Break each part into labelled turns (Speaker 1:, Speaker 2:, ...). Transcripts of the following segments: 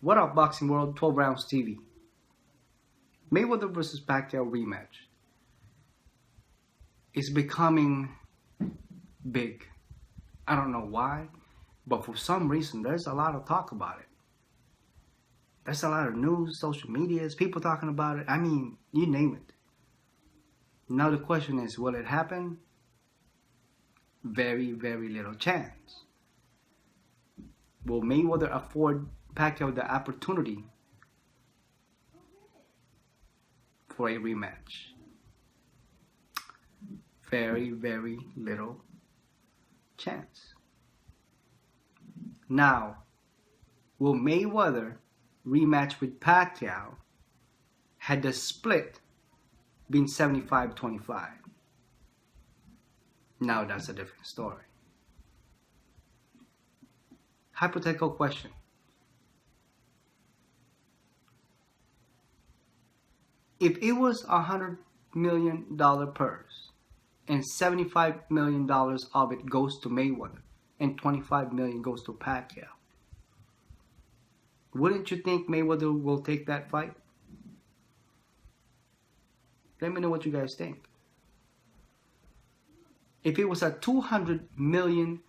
Speaker 1: What up, Boxing World? 12 Rounds TV. Mayweather versus Pacquiao rematch is becoming big. I don't know why, but for some reason, there's a lot of talk about it. There's a lot of news, social media, people talking about it. I mean, you name it. Now the question is, will it happen? Very, very little chance. Will Mayweather afford Pacquiao the opportunity for a rematch? Very, very little chance. Now, will Mayweather rematch with Pacquiao had the split been 75-25? Now that's a different story. Hypothetical question. If it was $100 million purse and $75 million of it goes to Mayweather and $25 million goes to Pacquiao, wouldn't you think Mayweather will take that fight? Let me know what you guys think. If it was a $200 million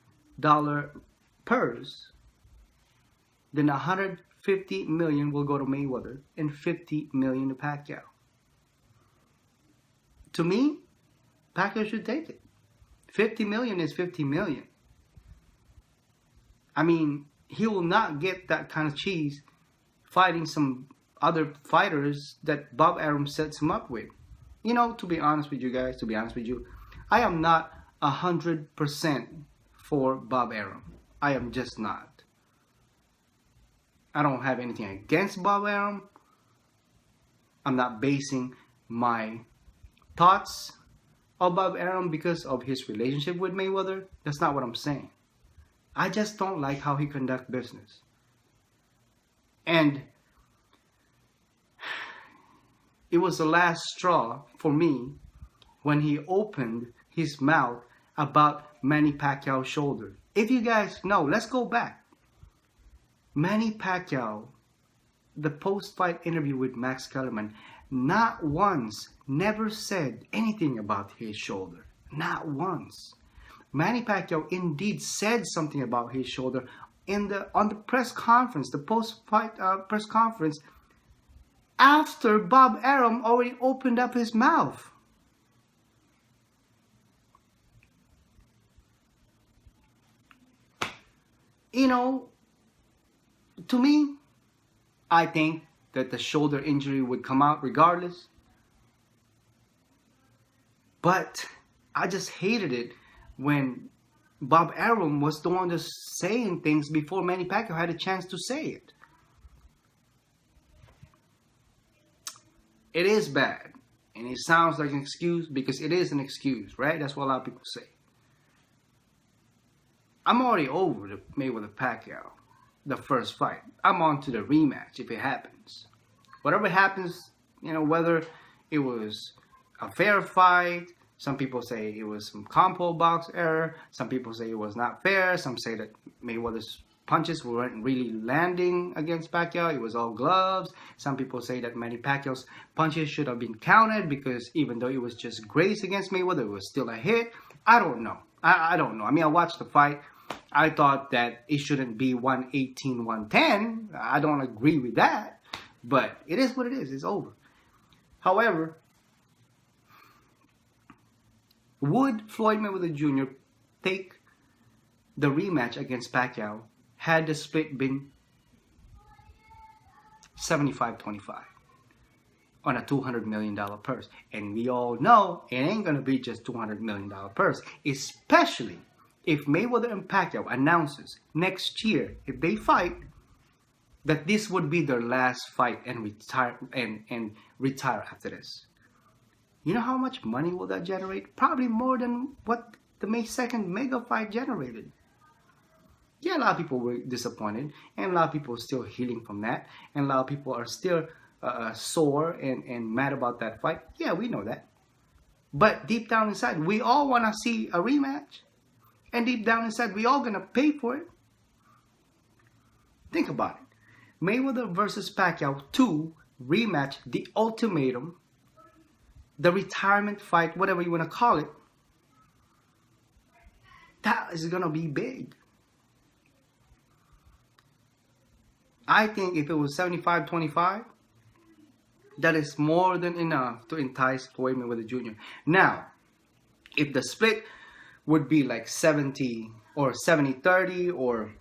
Speaker 1: purse, then $150 million will go to Mayweather and $50 million to Pacquiao. To me, Pacquiao should take it. 50 million is 50 million. I mean, he will not get that kind of cheese fighting some other fighters that Bob Arum sets him up with. You know, to be honest with you guys, I am not 100% for Bob Arum. I am just not. I don't have anything against Bob Arum. I'm not basing my thoughts of Bob Arum because of his relationship with Mayweather. That's not what I'm saying. I just don't like how he conducts business. And it was the last straw for me when he opened his mouth about Manny Pacquiao's shoulder. If you guys know, let's go back. Manny Pacquiao, the post-fight interview with Max Kellerman, not once, never said anything about his shoulder. Not once. Manny Pacquiao indeed said something about his shoulder on the press conference, the post-fight press conference, after Bob Arum already opened up his mouth. You know, to me, I think that the shoulder injury would come out regardless. But I just hated it when Bob Arum was the one just saying things before Manny Pacquiao had a chance to say it. It is bad. And it sounds like an excuse because it is an excuse, right? That's what a lot of people say. I'm already over the Mayweather Pacquiao, the first fight. I'm on to the rematch if it happens. Whatever happens, you know, whether it was a fair fight, some people say it was some combo box error, some people say it was not fair, some say that Mayweather's punches weren't really landing against Pacquiao, it was all gloves. Some people say that Manny Pacquiao's punches should have been counted because even though it was just grace against Mayweather, it was still a hit. I don't know. I don't know. I mean, I watched the fight. I thought that it shouldn't be 118, 110. I don't agree with that. But it is what it is. It's over. However, would Floyd Mayweather Jr. take the rematch against Pacquiao had the split been 75-25 on a $200 million purse? And we all know it ain't going to be just $200 million purse, especially if Mayweather and Pacquiao announces next year, if they fight, that this would be their last fight and retire after this. You know how much money will that generate? Probably more than what the May 2nd mega fight generated. Yeah, a lot of people were disappointed, and a lot of people are still healing from that, and a lot of people are still sore and mad about that fight. Yeah, we know that. But deep down inside, we all want to see a rematch. And deep down inside, we all going to pay for it. Think about it. Mayweather versus Pacquiao 2 rematch, the ultimatum, the retirement fight, whatever you want to call it. That is going to be big. I think if it was 75-25, that is more than enough to entice Floyd Mayweather Jr. Now, if the split would be like 70 or 70-30 or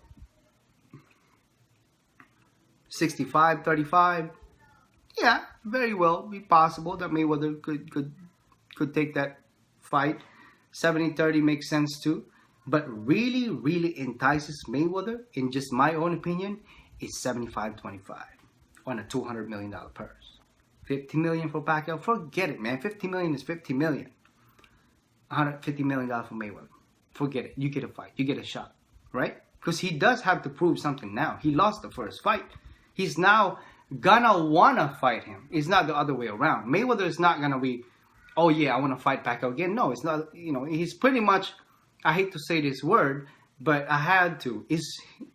Speaker 1: 65-35, yeah, very well be possible that Mayweather could take that fight. 70-30 makes sense too. But really, really entices Mayweather, in just my own opinion, is 75-25 on a $200 million purse. $50 million for Pacquiao, forget it, man. $50 million is $50 million. $150 million for Mayweather. Forget it. You get a fight. You get a shot, right? Because he does have to prove something now. He lost the first fight. He's now gonna wanna fight him. It's not the other way around. Mayweather is not gonna be, oh yeah, I want to fight Pacquiao again. No, it's not. You know, he's pretty much, I hate to say this word, but I had to.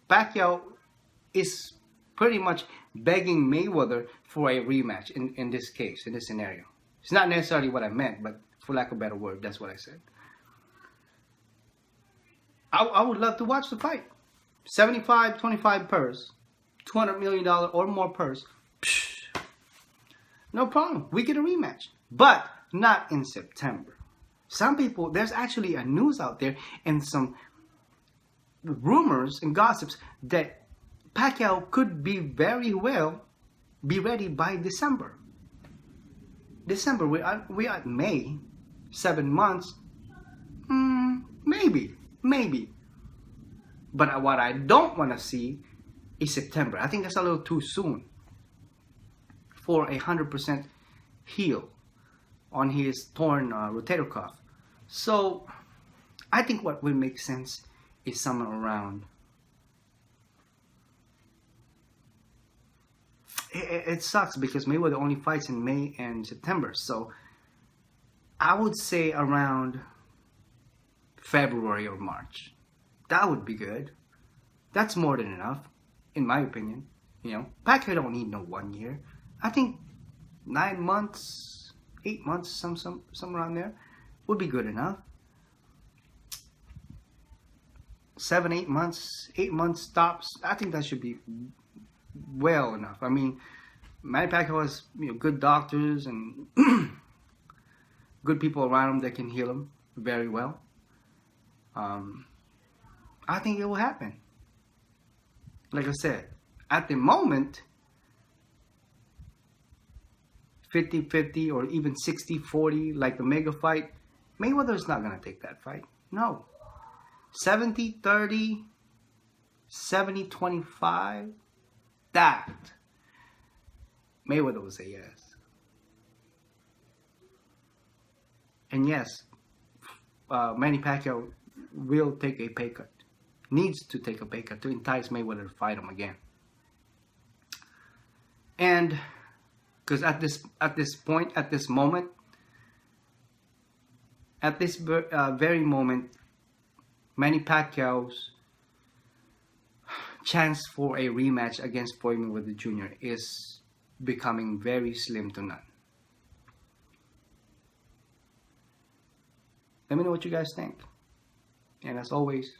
Speaker 1: Pacquiao is pretty much begging Mayweather for a rematch in this case, in this scenario. It's not necessarily what I meant, but for lack of a better word, that's what I said. I would love to watch the fight. 75-25 purse, $200 million or more purse. Psh, no problem. We get a rematch, but not in September. Some people, there's actually a news out there and some rumors and gossips that Pacquiao could be very well be ready by December. December, we are at May, 7 months. Maybe. But what I don't want to see is September. I think that's a little too soon for a 100% heal on his torn rotator cuff. So I think what would make sense is somewhere around. It sucks because Mayweather only fights in May and September. So I would say around February or March. That would be good. That's more than enough, in my opinion. You know, Pacquiao don't need no 1 year. I think 9 months, 8 months, somewhere around there would be good enough. 7, 8 months, 8 months tops. I think that should be well enough. I mean, Manny Pacquiao has good doctors and good people around him that can heal him very well. I think it will happen. Like I said, at the moment, 50-50 or even 60-40, like the mega fight, Mayweather's not going to take that fight. No. 70-30, 70-25, that Mayweather would say yes. And yes, Manny Pacquiao will take a pay cut. Needs to take a pay cut to entice Mayweather to fight him again. And because at this point, at this moment, at this very moment, Manny Pacquiao's chance for a rematch against Floyd Mayweather Jr. is becoming very slim to none. Let me know what you guys think. And as always,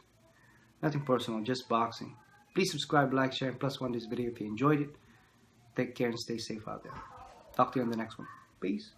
Speaker 1: nothing personal, just boxing. Please subscribe, like, share, and +1 this video if you enjoyed it. Take care and stay safe out there. Talk to you on the next one. Peace.